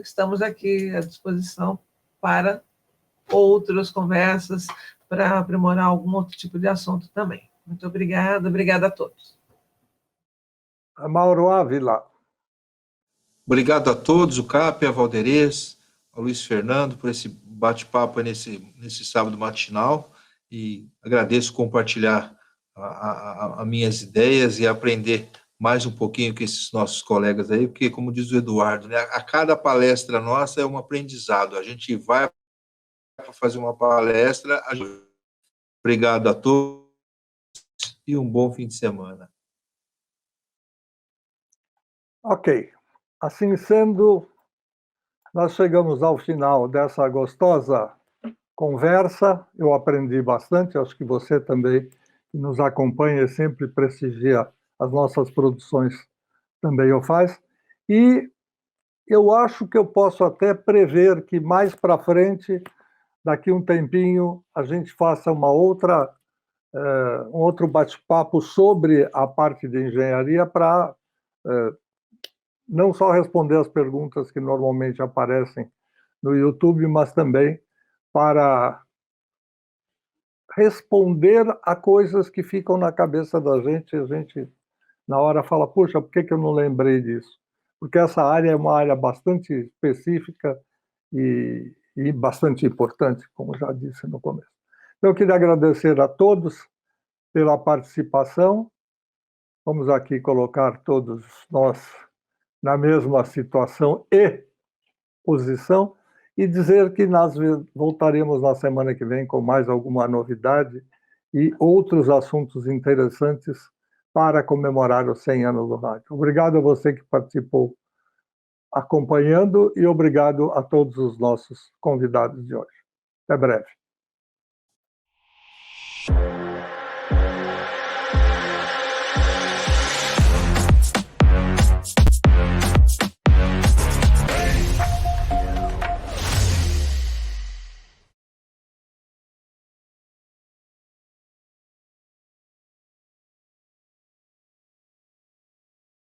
estamos aqui à disposição para outras conversas, para aprimorar algum outro tipo de assunto também. Muito obrigada a todos. Mauro Ávila. Obrigado a todos, o CAP, a Valderez, ao Luiz Fernando, por esse bate-papo nesse sábado matinal, e agradeço compartilhar as minhas ideias e aprender mais um pouquinho com esses nossos colegas aí, porque, como diz o Eduardo, né, a cada palestra nossa é um aprendizado. A gente vai para fazer uma palestra. Obrigado a todos e um bom fim de semana. Ok. Assim sendo, nós chegamos ao final dessa gostosa conversa. Eu aprendi bastante, acho que você também, que nos acompanha e sempre prestigia as nossas produções, também o faz. E eu acho que eu posso até prever que mais para frente, daqui um tempinho, a gente faça um outro bate-papo sobre a parte de engenharia para não só responder as perguntas que normalmente aparecem no YouTube, mas também para responder a coisas que ficam na cabeça da gente, e a gente, na hora, fala, puxa, por que eu não lembrei disso? Porque essa área é uma área bastante específica e bastante importante, como já disse no começo. Então, eu queria agradecer a todos pela participação. Vamos aqui colocar todos nós na mesma situação e posição, e dizer que nós voltaremos na semana que vem com mais alguma novidade e outros assuntos interessantes para comemorar os 100 anos do rádio. Obrigado a você que participou acompanhando e obrigado a todos os nossos convidados de hoje. Até breve.